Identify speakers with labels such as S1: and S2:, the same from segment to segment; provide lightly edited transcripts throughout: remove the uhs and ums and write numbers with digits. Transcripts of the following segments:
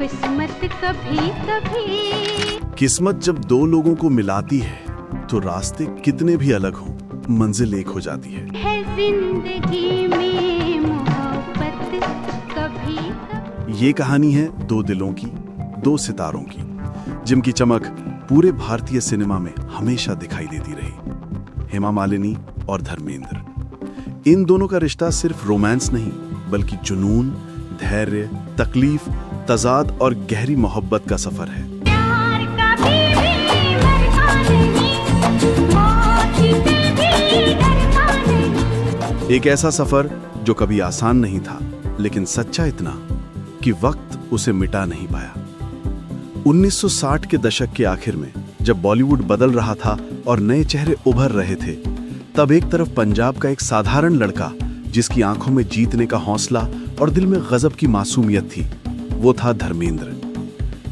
S1: किस्मत कभी कभी।
S2: किस्मत जब दो लोगों को मिलाती है तो रास्ते कितने भी अलग हों, मंजिल एक हो जाती है
S1: जिंदगी में मोहब्बत कभी कभी।
S2: ये कहानी है दो दिलों की, दो सितारों की, जिनकी चमक पूरे भारतीय सिनेमा में हमेशा दिखाई देती रही। हेमा मालिनी और धर्मेंद्र। इन दोनों का रिश्ता सिर्फ रोमांस नहीं, बल्कि जुनून, धैर्य, तकलीफ, तजाद और गहरी मोहब्बत का सफर है।
S1: प्यार कभी भी मरता नहीं, मौत से भी डरता नहीं।
S2: एक ऐसा सफर जो कभी आसान नहीं था, लेकिन सच्चा इतना कि वक्त उसे मिटा नहीं पाया। 1960 के दशक के आखिर में जब बॉलीवुड बदल रहा था और नए चेहरे उभर रहे थे, तब एक तरफ पंजाब का एक साधारण लड़का जिसकी आंखों में जीतने का हौसला और दिल में गजब की मासूमियत थी, वो था धर्मेंद्र।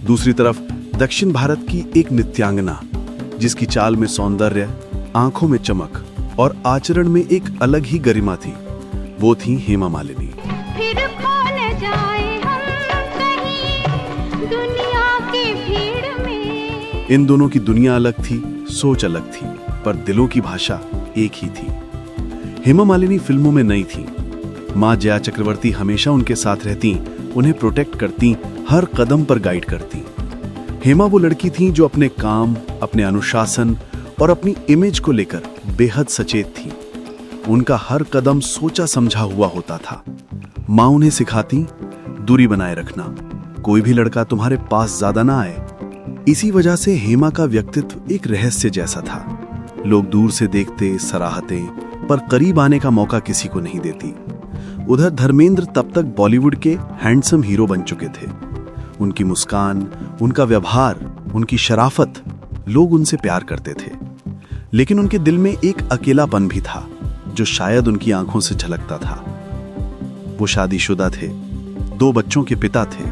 S2: दूसरी तरफ दक्षिण भारत की एक नृत्यांगना जिसकी चाल में सौंदर्य, आंखों में चमक और आचरण में एक अलग ही गरिमा थी, वो थी हेमा मालिनी।
S1: फिर खो न जाए हम कहीं दुनिया की भीड़ में।
S2: इन दोनों की दुनिया अलग थी, सोच अलग थी, पर दिलों की भाषा एक ही थी। हेमा मालिनी फिल्मों में नई थी। माँ जया चक्रवर्ती हमेशा उनके साथ रहती, उन्हें प्रोटेक्ट करती, हर कदम पर गाइड करती। हेमा वो लड़की थी जो अपने काम, अपने अनुशासन और अपनी इमेज को लेकर बेहद सचेत थी। उनका हर कदम सोचा समझा हुआ होता था। माँ उन्हें सिखाती, दूरी बनाए रखना, कोई भी लड़का तुम्हारे पास ज्यादा ना आए। इसी वजह से हेमा का व्यक्तित्व एक रहस्य जैसा था। लोग दूर से देखते, सराहते, पर करीब आने का मौका किसी को नहीं देती। उधर धर्मेंद्र तब तक बॉलीवुड के हैंडसम हीरो बन चुके थे। उनकी मुस्कान, उनका व्यवहार, उनकी शराफत, लोग उनसे प्यार करते थे। लेकिन उनके दिल में एक अकेलापन भी था जो शायद उनकी आंखों से झलकता था। वो शादीशुदा थे, 2 बच्चों के पिता थे,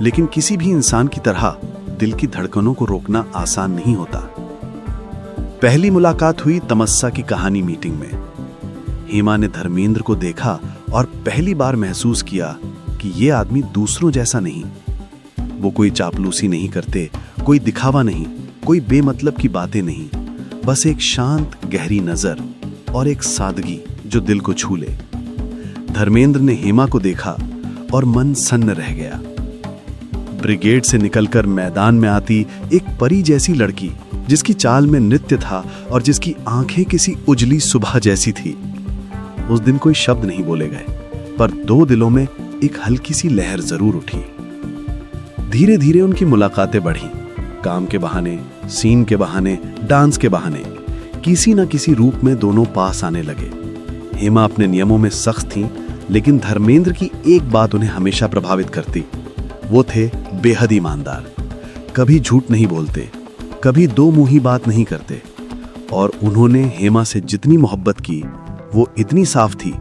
S2: लेकिन किसी भी इंसान की तरह दिल की धड़कनों को रोकना आसान नहीं होता। पहली मुलाकात हुई तमस्सा की कहानी मीटिंग में। हेमा ने धर्मेंद्र को देखा और पहली बार महसूस किया कि ये आदमी दूसरों जैसा नहीं। वो कोई चापलूसी नहीं करते, कोई दिखावा नहीं, कोई बेमतलब की बातें नहीं, बस एक शांत गहरी नजर और एक सादगी जो दिल को छू ले। धर्मेंद्र ने हेमा को देखा और मन सन्न रह गया। ब्रिगेड से निकलकर मैदान में आती एक परी जैसी लड़की, जिसकी चाल में नृत्य था और जिसकी आंखें किसी उजली सुबह जैसी थी। उस दिन कोई शब्द नहीं बोले गए, पर 2 दिलों में एक हल्की सी लहर जरूर उठी। धीरे धीरे उनकी मुलाकातें बढ़ी, काम के बहाने, सीन के बहाने, डांस के बहाने, किसी न किसी रूप में दोनों पास आने लगे। हेमा अपने नियमों में सख्त थी, लेकिन धर्मेंद्र की एक बात उन्हें हमेशा प्रभावित करती। वो थे बेहद ईमानदार, कभी झूठ नहीं बोलते, कभी 2 मुंही बात नहीं करते। और उन्होंने हेमा से जितनी मोहब्बत की, वो इतनी साफ थी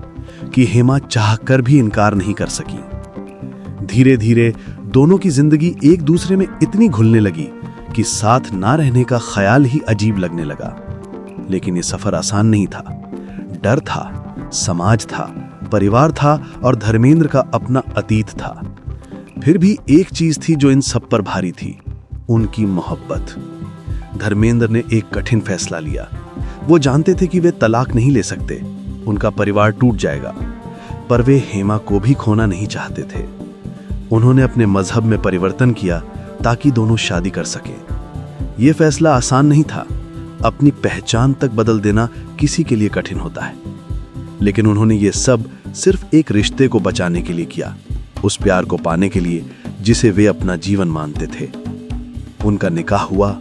S2: कि हेमा चाहकर भी इनकार नहीं कर सकी। धीरे धीरे दोनों की जिंदगी एक दूसरे में इतनी घुलने लगी कि साथ ना रहने का ख्याल ही अजीब लगने लगा। लेकिन ये सफर आसान नहीं था। डर था, समाज था, परिवार था और धर्मेंद्र का अपना अतीत था। फिर भी एक चीज थी जो इन सब पर भारी थी, उनकी मोहब्बत। धर्मेंद्र ने एक कठिन फैसला लिया। वो जानते थे कि वे तलाक नहीं ले सकते, उनका परिवार टूट जाएगा, पर वे हेमा को भी खोना नहीं चाहते थे। उन्होंने अपने मजहब में परिवर्तन किया ताकि दोनों शादी कर सकें। यह फैसला आसान नहीं था। अपनी पहचान तक बदल देना किसी के लिए कठिन होता है, लेकिन उन्होंने ये सब सिर्फ एक रिश्ते को बचाने के लिए किया, उस प्यार को पाने के लिए जिसे वे अपना जीवन मानते थे। उनका निकाह हुआ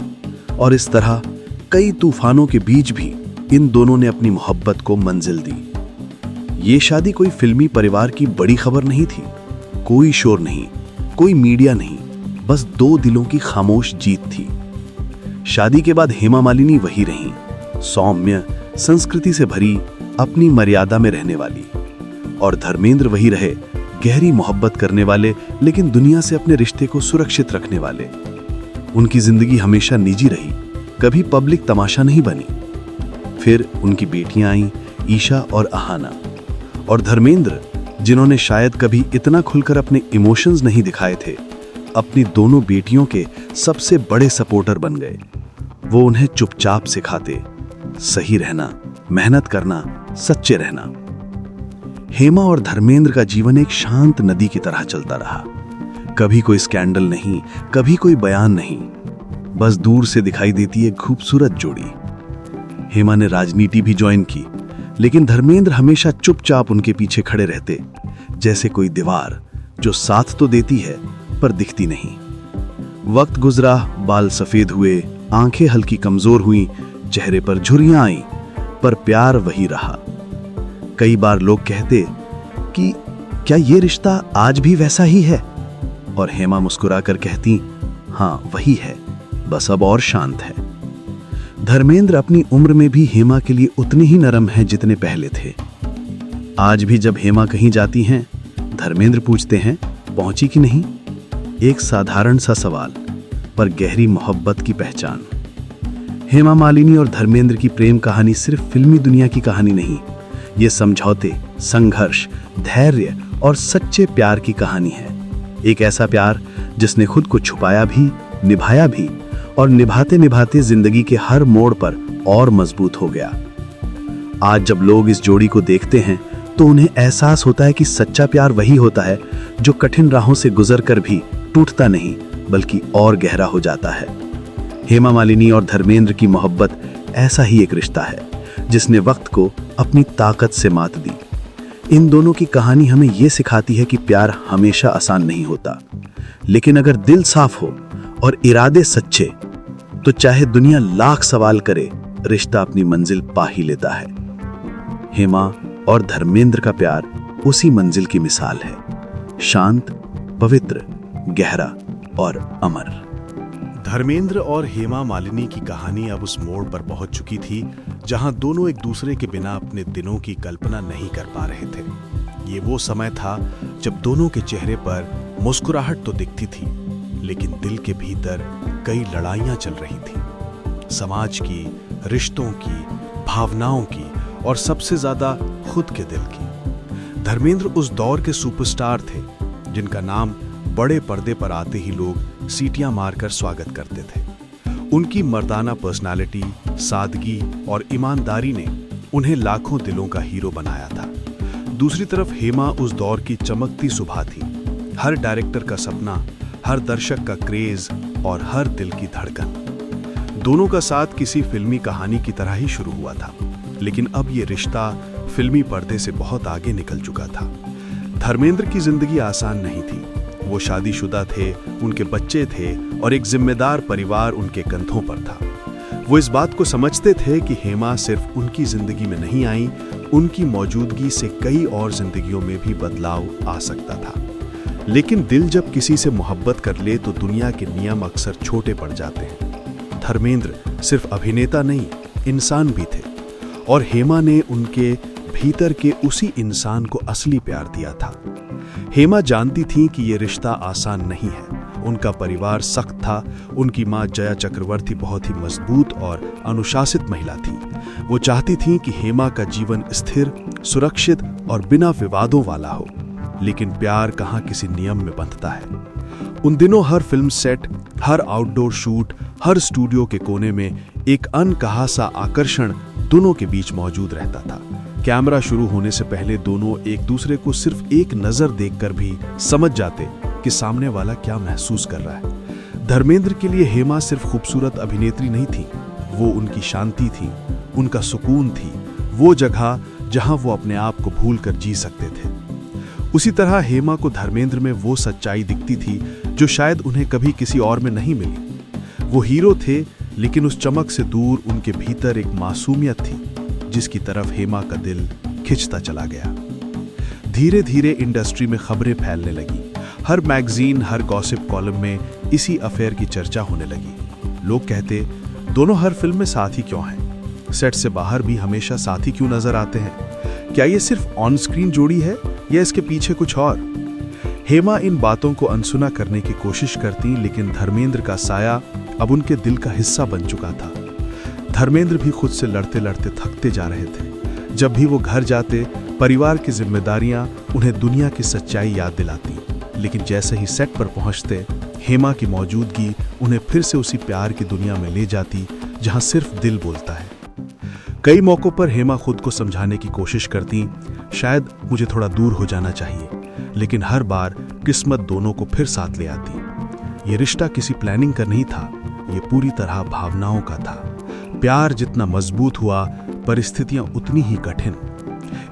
S2: और इस तरह कई तूफानों के बीच भी इन दोनों ने अपनी मोहब्बत को मंजिल दी। ये शादी कोई फिल्मी परिवार की बड़ी खबर नहीं थी, कोई शोर नहीं, कोई मीडिया नहीं, बस 2 दिलों की खामोश जीत थी। शादी के बाद हेमा मालिनी वही रही, सौम्य, संस्कृति से भरी, अपनी मर्यादा में रहने वाली, और धर्मेंद्र वही रहे, गहरी मोहब्बत करने वाले, लेकिन दुनिया से अपने रिश्ते को सुरक्षित रखने वाले। उनकी जिंदगी हमेशा निजी रही, कभी पब्लिक तमाशा नहीं बनी। फिर उनकी बेटियां आईं, ईशा और अहाना, और धर्मेंद्र, जिन्होंने शायद कभी इतना खुलकर अपने इमोशंस नहीं दिखाए थे, अपनी दोनों बेटियों के सबसे बड़े सपोर्टर बन गए। वो उन्हें चुपचाप सिखाते, सही रहना, मेहनत करना, सच्चे रहना। हेमा और धर्मेंद्र का जीवन एक शांत नदी की तरह चलता रहा। कभी कोई स्कैंडल नहीं, कभी कोई बयान नहीं, बस दूर से दिखाई देती एक खूबसूरत जोड़ी। हेमा ने राजनीति भी ज्वाइन की, लेकिन धर्मेंद्र हमेशा चुपचाप उनके पीछे खड़े रहते, जैसे कोई दीवार जो साथ तो देती है पर दिखती नहीं। वक्त गुजरा, बाल सफेद हुए, आंखें हल्की कमजोर हुई, चेहरे पर झुर्रियां आईं, पर प्यार वही रहा। कई बार लोग कहते कि क्या ये रिश्ता आज भी वैसा ही है, और हेमा मुस्कुराकर कहती, हाँ वही है, बस अब और शांत है। धर्मेंद्र अपनी उम्र में भी हेमा के लिए उतने ही नरम हैं जितने पहले थे। आज भी जब हेमा कहीं जाती हैं, धर्मेंद्र पूछते हैं, पहुंची कि नहीं? एक साधारण सा सवाल, पर गहरी मोहब्बत की पहचान। हेमा मालिनी और धर्मेंद्र की प्रेम कहानी सिर्फ फिल्मी दुनिया की कहानी नहीं, ये समझौते, संघर्ष, धैर्य और सच्चे प्यार की कहानी है। एक ऐसा प्यार जिसने खुद को छुपाया भी, निभाया भी, और निभाते निभाते जिंदगी के हर मोड़ पर और मजबूत हो गया। आज जब लोग इस जोड़ी को देखते हैं तो उन्हें एहसास होता है कि सच्चा प्यार वही होता है जो कठिन राहों से गुजरकर भी टूटता नहीं, बल्कि और गहरा हो जाता है। हेमा मालिनी और धर्मेंद्र की मोहब्बत ऐसा ही एक रिश्ता है जिसने वक्त को अपनी ताकत से मात दी। इन दोनों की कहानी हमें यह सिखाती है कि प्यार हमेशा आसान नहीं होता, लेकिन अगर दिल साफ हो और इरादे सच्चे, तो चाहे दुनिया लाख सवाल करे, रिश्ता अपनी मंजिल पा ही लेता है। हेमा और धर्मेंद्र का प्यार उसी मंजिल की मिसाल है, शांत, पवित्र, गहरा और अमर। धर्मेंद्र और हेमा मालिनी की कहानी अब उस मोड़ पर पहुंच चुकी थी जहां दोनों एक दूसरे के बिना अपने दिनों की कल्पना नहीं कर पा रहे थे। ये वो समय था जब दोनों के चेहरे पर मुस्कुराहट तो दिखती थी, लेकिन दिल के भीतर कई लड़ाइयां चल रही थी, समाज की, रिश्तों की, भावनाओं की और सबसे ज्यादा खुद के दिल की। धर्मेंद्र उस दौर के सुपरस्टार थे जिनका नाम बड़े पर्दे पर आते ही लोग सीटियां मारकर स्वागत करते थे। उनकी मर्दाना पर्सनालिटी, सादगी और ईमानदारी ने उन्हें लाखों दिलों का हीरो बनाया था। दूसरी तरफ हेमा उस दौर की चमकती सुबह थी, हर डायरेक्टर का सपना, हर दर्शक का क्रेज और हर दिल की धड़कन। दोनों का साथ किसी फिल्मी कहानी की तरह ही शुरू हुआ था, लेकिन अब ये रिश्ता फिल्मी पर्दे से बहुत आगे निकल चुका था। धर्मेंद्र की जिंदगी आसान नहीं थी। वो शादीशुदा थे, उनके बच्चे थे और एक जिम्मेदार परिवार उनके कंधों पर था। वो इस बात को समझते थे कि हेमा सिर्फ उनकी जिंदगी में नहीं आई, उनकी मौजूदगी से कई और जिंदगियों में भी बदलाव आ सकता था। लेकिन दिल जब किसी से मोहब्बत कर ले तो दुनिया के नियम अक्सर छोटे पड़ जाते हैं। धर्मेंद्र सिर्फ अभिनेता नहीं, इंसान भी थे, और हेमा ने उनके भीतर के उसी इंसान को असली प्यार दिया था। हेमा जानती थी कि यह रिश्ता आसान नहीं है। उनका परिवार सख्त था, उनकी मां जया चक्रवर्ती बहुत ही मजबूत और अनुशासित महिला थी। वो चाहती थी कि हेमा का जीवन स्थिर, सुरक्षित और बिना विवादों वाला हो, लेकिन प्यार कहाँ किसी नियम में बंधता है। उन दिनों हर फिल्म सेट, हर आउटडोर शूट, हर स्टूडियो के कोने में एक अनकहा सा आकर्षण दोनों के बीच मौजूद रहता था। कैमरा शुरू होने से पहले दोनों एक दूसरे को सिर्फ एक नजर देखकर भी समझ जाते कि सामने वाला क्या महसूस कर रहा है। धर्मेंद्र के लिए हेमा सिर्फ खूबसूरत अभिनेत्री नहीं थी, वो उनकी शांति थी, उनका सुकून थी, वो जगह जहां वो अपने आप को भूल कर जी सकते थे। उसी तरह हेमा को धर्मेंद्र में वो सच्चाई दिखती थी जो शायद उन्हें कभी किसी और में नहीं मिली। वो हीरो थे, लेकिन उस चमक से दूर उनके भीतर एक मासूमियत थी जिसकी तरफ हेमा का दिल खिंचता चला गया। धीरे धीरे इंडस्ट्री में खबरें फैलने लगी। हर मैगजीन, हर गॉसिप कॉलम में इसी अफेयर की चर्चा होने लगी। लोग कहते, दोनों हर फिल्म में साथ ही क्यों हैं? सेट से बाहर भी हमेशा साथ ही क्यों नजर आते हैं? क्या ये सिर्फ ऑन स्क्रीन जोड़ी है या इसके पीछे कुछ और? हेमा इन बातों को अनसुना करने की कोशिश करती, लेकिन धर्मेंद्र का साया अब उनके दिल का हिस्सा बन चुका था। धर्मेंद्र भी खुद से लड़ते लड़ते थकते जा रहे थे। जब भी वो घर जाते, परिवार की जिम्मेदारियां उन्हें दुनिया की सच्चाई याद दिलाती, लेकिन जैसे ही सेट पर पहुंचते,
S3: हेमा की मौजूदगी उन्हें फिर से उसी प्यार की दुनिया में ले जाती जहां सिर्फ दिल बोलता है। कई मौकों पर हेमा खुद को समझाने की कोशिश करती, शायद मुझे थोड़ा दूर हो जाना चाहिए, लेकिन हर बार किस्मत दोनों को फिर साथ ले आती। ये रिश्ता किसी प्लानिंग का नहीं था, ये पूरी तरह भावनाओं का था। प्यार जितना मजबूत हुआ, परिस्थितियां उतनी ही कठिन।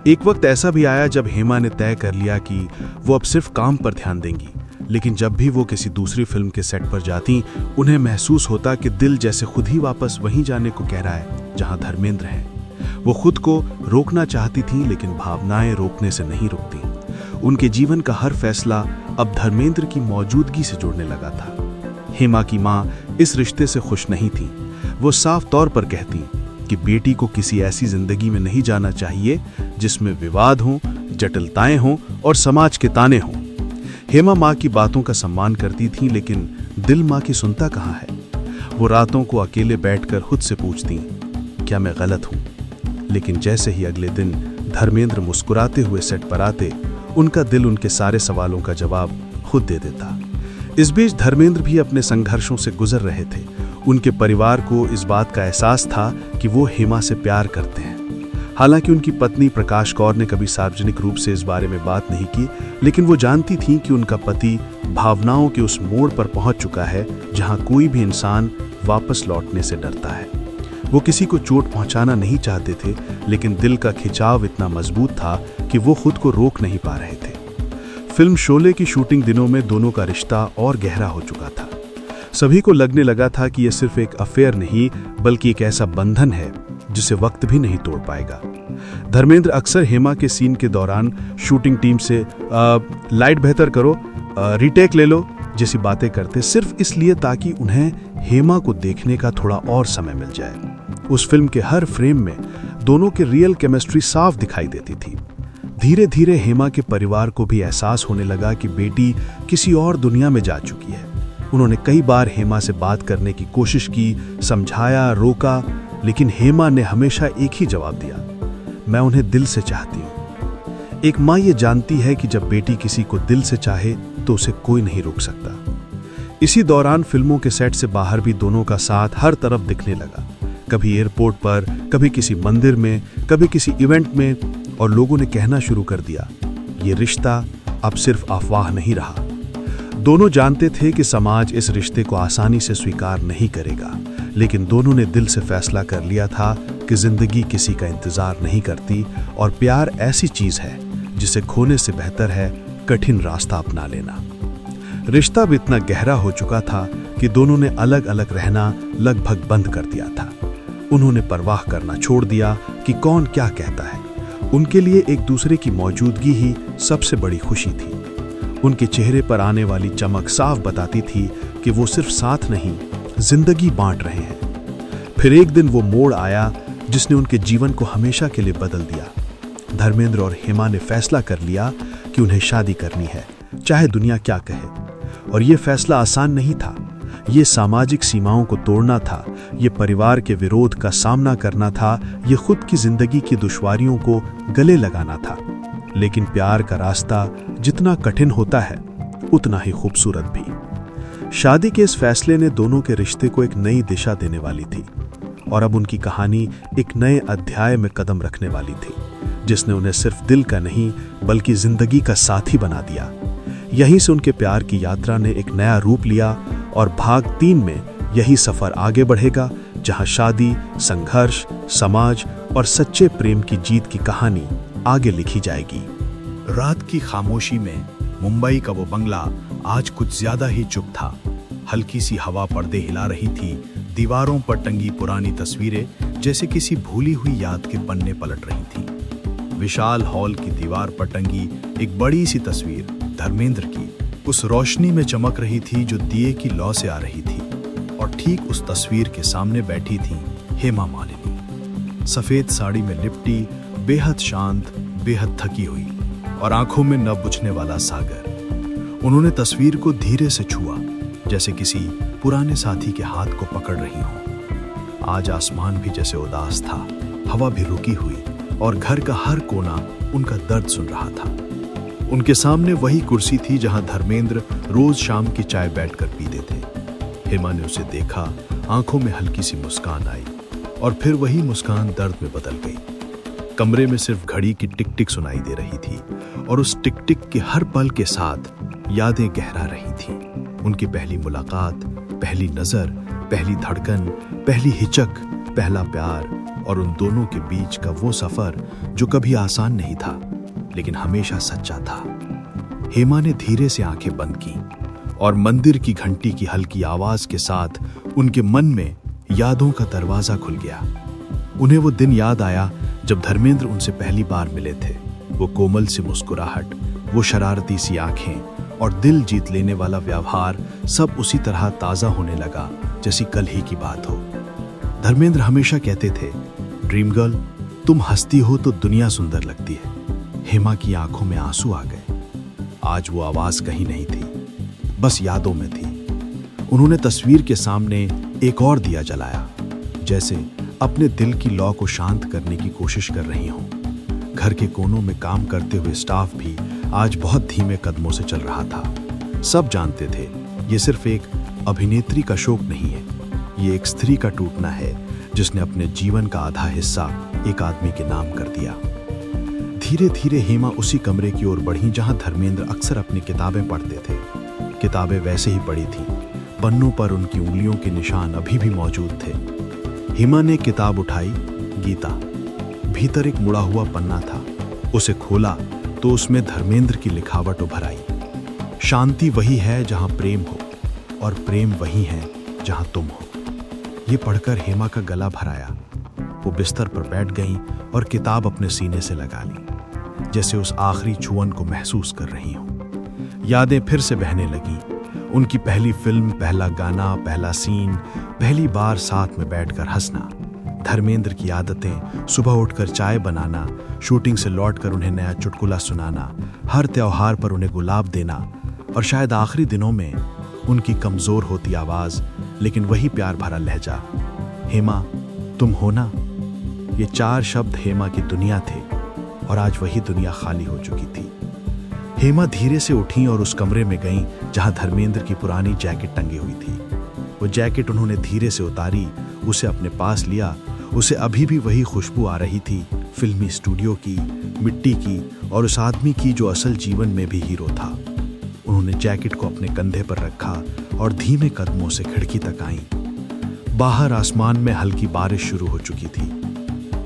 S3: एक वक्त ऐसा भी आया जब हेमा ने तय कर लिया कि वो अब सिर्फ काम पर ध्यान देंगी, लेकिन जब भी वो किसी दूसरी फिल्म के सेट पर जाती, उन्हें महसूस होता कि दिल जैसे खुद ही वापस वहीं जाने को कह रहा है जहां धर्मेंद्र हैं। वो खुद को रोकना चाहती थीं, लेकिन भावनाएं रोकने से नहीं रुकती। उनके जीवन का हर फैसला अब धर्मेंद्र की मौजूदगी से जुड़ने लगा था। हेमा की मां इस रिश्ते से खुश नहीं थी। वो साफ तौर पर कहती कि बेटी को किसी ऐसी जिंदगी में नहीं जाना चाहिए जिसमें विवाद हों, जटिलताएं हों और समाज के ताने हों। हेमा माँ की बातों का सम्मान करती थी, लेकिन दिल माँ की सुनता कहाँ है। वो रातों को अकेले बैठकर खुद से पूछती, क्या मैं गलत हूँ? लेकिन जैसे ही अगले दिन धर्मेंद्र मुस्कुराते हुए सेट पर आते, उनका दिल उनके सारे सवालों का जवाब खुद दे देता। इस बीच धर्मेंद्र भी अपने संघर्षों से गुजर रहे थे। उनके परिवार को इस बात का एहसास था कि वो हेमा से प्यार करते हैं। हालांकि उनकी पत्नी प्रकाश कौर ने कभी सार्वजनिक रूप से इस बारे में बात नहीं की, लेकिन वो जानती थीं कि उनका पति भावनाओं के उस मोड़ पर पहुंच चुका है जहां कोई भी इंसान वापस लौटने से डरता है। वो किसी को चोट पहुंचाना नहीं चाहते थे, लेकिन दिल का खिंचाव इतना मजबूत था कि वो खुद को रोक नहीं पा रहे थे। फिल्म शोले की शूटिंग दिनों में दोनों का रिश्ता और गहरा हो चुका था। सभी को लगने लगा था कि यह सिर्फ एक अफेयर नहीं, बल्कि एक ऐसा बंधन है जिसे वक्त भी नहीं तोड़ पाएगा। धर्मेंद्र अक्सर हेमा के सीन के दौरान शूटिंग टीम से लाइट बेहतर करो, रीटेक ले लो जैसी बातें करते, सिर्फ इसलिए ताकि उन्हें हेमा को देखने का थोड़ा और समय मिल जाए। उस फिल्म के हर फ्रेम में दोनों की रियल केमिस्ट्री साफ दिखाई देती थी। धीरे धीरे हेमा के परिवार को भी एहसास होने लगा कि बेटी किसी और दुनिया में जा चुकी है। उन्होंने कई बार हेमा से बात करने की कोशिश की, समझाया, रोका, लेकिन हेमा ने हमेशा एक ही जवाब दिया, मैं उन्हें दिल से चाहती हूँ। एक माँ ये जानती है कि जब बेटी किसी को दिल से चाहे तो उसे कोई नहीं रोक सकता। इसी दौरान फिल्मों के सेट से बाहर भी दोनों का साथ हर तरफ दिखने लगा। कभी एयरपोर्ट पर, कभी किसी मंदिर में, कभी किसी इवेंट में, और लोगों ने कहना शुरू कर दिया, ये रिश्ता अब सिर्फ अफवाह नहीं रहा। दोनों जानते थे कि समाज इस रिश्ते को आसानी से स्वीकार नहीं करेगा, लेकिन दोनों ने दिल से फैसला कर लिया था कि जिंदगी किसी का इंतजार नहीं करती और प्यार ऐसी चीज है जिसे खोने से बेहतर है कठिन रास्ता अपना लेना। रिश्ता भी इतना गहरा हो चुका था कि दोनों ने अलग अलग रहना लगभग बंद कर दिया था। उन्होंने परवाह करना छोड़ दिया कि कौन क्या कहता है। उनके लिए एक दूसरे की मौजूदगी ही सबसे बड़ी खुशी थी। उनके चेहरे पर आने वाली चमक साफ बताती थी कि वो सिर्फ साथ नहीं, जिंदगी बांट रहे हैं। फिर एक दिन वो मोड़ आया जिसने उनके जीवन को हमेशा के लिए बदल दिया। धर्मेंद्र और हेमा ने फैसला कर लिया कि उन्हें शादी करनी है, चाहे दुनिया क्या कहे। और ये फैसला आसान नहीं था। ये सामाजिक सीमाओं को तोड़ना था, ये परिवार के विरोध का सामना करना था, ये खुद की जिंदगी की दुश्वारियों को गले लगाना था। लेकिन प्यार का रास्ता जितना कठिन होता है, उतना ही खूबसूरत भी। शादी के इस फैसले ने दोनों के रिश्ते को एक नई दिशा देने वाली थी, और अब उनकी कहानी एक नए अध्याय में कदम रखने वाली थी, जिसने उन्हें सिर्फ दिल का नहीं बल्कि जिंदगी का साथी बना दिया। यहीं से उनके प्यार की यात्रा ने एक नया रूप लिया, और भाग 3 में यही सफर आगे बढ़ेगा, जहां शादी, संघर्ष, समाज और सच्चे प्रेम की जीत की कहानी आगे लिखी जाएगी।
S4: रात की खामोशी में मुंबई का वो बंगला आज कुछ ज्यादा ही चुप था। हल्की सी हवा पर्दे हिला रही थी, दीवारों पर टंगी पुरानी तस्वीरें जैसे किसी भूली हुई याद के पन्ने पलट रही थीं। विशाल हॉल की दीवार पर टंगी एक बड़ी सी तस्वीर धर्मेंद्र की उस रोशनी में चमक रही थी जो दिए की लौ से आ रही थी, और ठीक उस तस्वीर के सामने बैठी थी हेमा मालिनी, सफेद साड़ी में लिपटी, बेहद शांत, बेहद थकी हुई, और आंखों में न बुझने वाला सागर। उन्होंने तस्वीर को धीरे से छुआ, जैसे किसी पुराने साथी के हाथ को पकड़ रही हो। आज आसमान भी जैसे उदास था, हवा भी रुकी हुई, और घर का हर कोना उनका दर्द सुन रहा था। उनके सामने वही कुर्सी थी जहां धर्मेंद्र रोज शाम की चाय बैठकर पीते थे। हेमा ने उसे देखा, आंखों में हल्की सी मुस्कान आई और फिर वही मुस्कान दर्द में बदल गई। कमरे में सिर्फ घड़ी की टिक टिक सुनाई दे रही थी और उस टिक टिक के हर पल के साथ यादें गहरा रही थीं। उनकी पहली मुलाकात, पहली नजर, पहली धड़कन, पहली हिचक, पहला प्यार और उन दोनों के बीच का वो सफर जो कभी आसान नहीं था लेकिन हमेशा सच्चा था। हेमा ने धीरे से आंखें बंद की और मंदिर की घंटी की हल्की आवाज के साथ उनके मन में यादों का दरवाजा खुल गया। उन्हें वो दिन याद आया जब धर्मेंद्र उनसे पहली बार मिले थे। वो कोमल सी मुस्कुराहट, वो शरारती सी आंखें और दिल जीत लेने वाला व्यवहार, सब उसी तरह ताजा होने लगा जैसी कल ही की बात हो। धर्मेंद्र हमेशा कहते थे, ड्रीम गर्ल, तुम हंसती हो तो दुनिया सुंदर लगती है। हेमा की आंखों में आंसू आ गए। आज वो आवाज कहीं नहीं थी, बस यादों में थी। उन्होंने तस्वीर के सामने एक और दिया जलाया, जैसे अपने दिल की लौ को शांत करने की कोशिश कर रही हों। घर के कोनों में काम करते हुए स्टाफ भी आज बहुत धीमे कदमों से चल रहा था। सब जानते थे ये सिर्फ एक अभिनेत्री का शोक नहीं है, ये एक स्त्री का टूटना है जिसने अपने जीवन का आधा हिस्सा एक आदमी के नाम कर दिया। धीरे धीरे हेमा उसी कमरे की ओर बढ़ी जहां धर्मेंद्र अक्सर अपनी किताबें पढ़ते थे। किताबें वैसे ही पड़ी थीं, पन्नों पर उनकी उंगलियों के निशान अभी भी मौजूद थे। हेमा ने किताब उठाई, गीता। भीतर एक मुड़ा हुआ पन्ना था। उसे खोला तो उसमें धर्मेंद्र की लिखावट उभर आई। शांति वही है जहां प्रेम हो और प्रेम वही है जहां तुम हो। ये पढ़कर हेमा का गला भर आया। वो बिस्तर पर बैठ गईं और किताब अपने सीने से लगा ली, जैसे उस आखिरी छुअन को महसूस कर रही हों। यादें फिर से बहने लगीं। उनकी पहली फिल्म, पहला गाना, पहला सीन, पहली बार साथ में बैठकर हंसना, धर्मेंद्र की आदतें, सुबह उठकर चाय बनाना, शूटिंग से लौटकर उन्हें नया चुटकुला सुनाना, हर त्योहार पर उन्हें गुलाब देना और शायद आखिरी दिनों में उनकी कमजोर होती आवाज लेकिन वही प्यार भरा लहजा, हेमा तुम हो ना। ये 4 शब्द हेमा की दुनिया थे और आज वही दुनिया खाली हो चुकी थी। हेमा धीरे से उठी और उस कमरे में गईं जहां धर्मेंद्र की पुरानी जैकेट टंगी हुई थी। वो जैकेट उन्होंने धीरे से उतारी, उसे अपने पास लिया। उसे अभी भी वही खुशबू आ रही थी, फिल्मी स्टूडियो की, मिट्टी की और उस आदमी की जो असल जीवन में भी हीरो था। उन्होंने जैकेट को अपने कंधे पर रखा और धीमे कदमों से खिड़की तक आईं। बाहर आसमान में हल्की बारिश शुरू हो चुकी थी।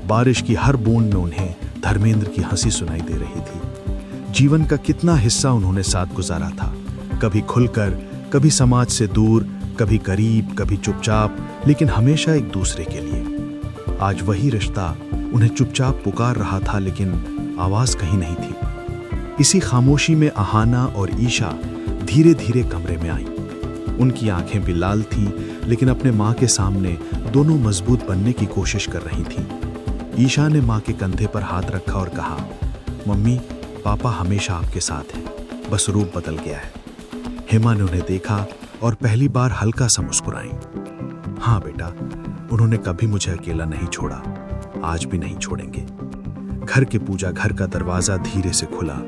S4: बारिश की हर बूंद में उन्हें धर्मेंद्र की हंसी सुनाई दे रही थी। जीवन का कितना हिस्सा उन्होंने साथ गुजारा था, कभी खुलकर, कभी समाज से दूर, कभी करीब, कभी चुपचाप, लेकिन हमेशा एक दूसरे के लिए। आज वही रिश्ता उन्हें चुपचाप पुकार रहा था लेकिन आवाज कहीं नहीं थी। इसी खामोशी में आहाना और ईशा धीरे धीरे कमरे में आईं। उनकी आंखें भी लाल थीं लेकिन अपने माँ के सामने दोनों मजबूत बनने की कोशिश कर रही थीं। ईशा ने माँ के कंधे पर हाथ रखा और कहा, मम्मी, पापा हमेशा आपके साथ हैं, बस रूप बदल गया है। हेमा ने उन्हें देखा और पहली बार हल्का सा मुस्कुराईं। हाँ बेटा, उन्होंने कभी मुझे अकेला नहीं छोड़ा, आज भी नहीं छोड़ेंगे। घर के पूजा घर का दरवाजा धीरे से खुला।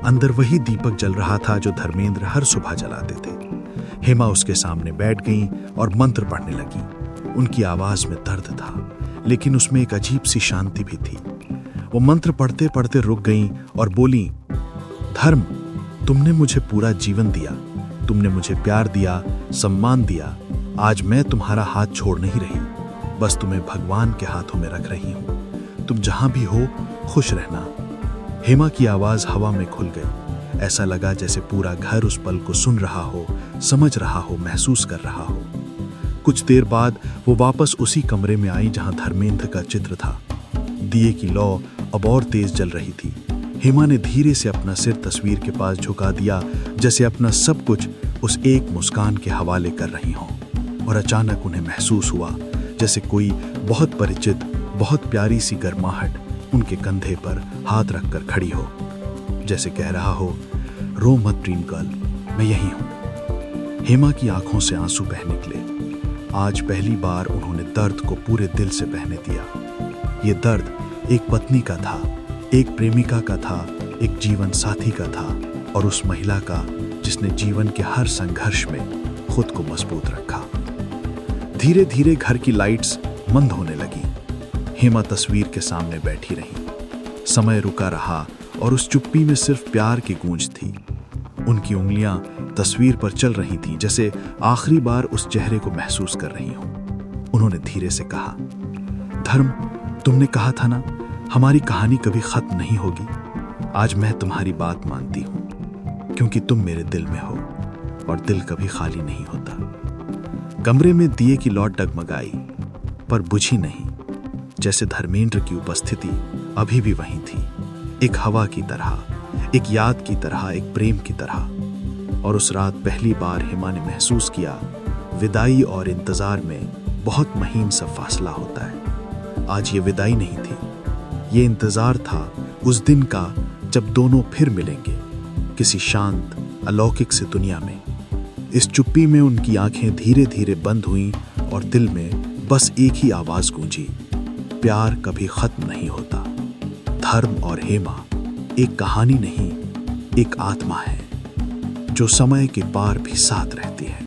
S4: अंदर वही दीपक जल रहा था जो धर्मेंद्र हर सुबह जलाते थे। हेमा उसके सामने बैठ गईं और मंत्र पढ़ने लगी। उनकी आवाज में दर्द था लेकिन उसमें एक अजीब सी शांति भी थी। वो मंत्र पढ़ते पढ़ते रुक गईं और बोली, धर्म, तुमने मुझे पूरा जीवन दिया, तुमने मुझे प्यार दिया, सम्मान दिया। आज मैं तुम्हारा हाथ छोड़ नहीं रही, बस तुम्हें भगवान के हाथों में रख रही हूं। तुम जहां भी हो खुश रहना। हेमा की आवाज हवा में खुल गई। ऐसा लगा जैसे पूरा घर उस पल को सुन रहा हो, समझ रहा हो, महसूस कर रहा हो। कुछ देर बाद वो वापस उसी कमरे में आई जहां धर्मेंद्र का चित्र था। दिए की लौ अब और तेज जल रही थी। हेमा ने धीरे से अपना सिर तस्वीर के पास झुका दिया, जैसे अपना सब कुछ उस एक मुस्कान के हवाले कर रही हों। और अचानक उन्हें महसूस हुआ जैसे कोई बहुत परिचित, बहुत प्यारी सी गर्माहट उनके कंधे पर हाथ रखकर खड़ी हो, जैसे कह रहा हो, रो मत ड्रीम गर्ल, मैं यही हूं। हेमा की आंखों से आंसू बह निकले। आज पहली बार उन्होंने दर्द को पूरे दिल से बहने दिया। ये दर्द एक पत्नी का था, एक प्रेमिका का था, एक जीवन साथी का था,
S3: और उस महिला का जिसने जीवन के हर संघर्ष में खुद को मजबूत रखा। धीरे धीरे घर की लाइट्स मंद होने लगी। हेमा तस्वीर के सामने बैठी रही। समय रुका रहा और उस चुप्पी में सिर्फ प्यार की गूंज थी। उनकी उंगलियां तस्वीर पर चल रही थीं, जैसे आखिरी बार उस चेहरे को महसूस कर रही हूं। उन्होंने धीरे से कहा, धर्म, तुमने कहा था ना हमारी कहानी कभी खत्म नहीं होगी। आज मैं तुम्हारी बात मानती हूं, क्योंकि तुम मेरे दिल में हो और दिल कभी खाली नहीं होता। कमरे में दिए की लौ डगमगाई, पर बुझी नहीं। जैसे धर्मेंद्र की उपस्थिति अभी भी वहीं थी, एक हवा की तरह, एक याद की तरह, एक प्रेम की तरह। और उस रात पहली बार हेमा ने महसूस किया, विदाई और इंतजार में बहुत महीन सा फासला होता है। आज ये विदाई नहीं थी, ये इंतजार था उस दिन का जब दोनों फिर मिलेंगे, किसी शांत अलौकिक से दुनिया में। इस चुप्पी में उनकी आंखें धीरे धीरे बंद हुईं और दिल में बस एक ही आवाज गूंजी, प्यार कभी खत्म नहीं होता। धर्म और हेमा एक कहानी नहीं, एक आत्मा है जो समय के पार भी साथ रहती है।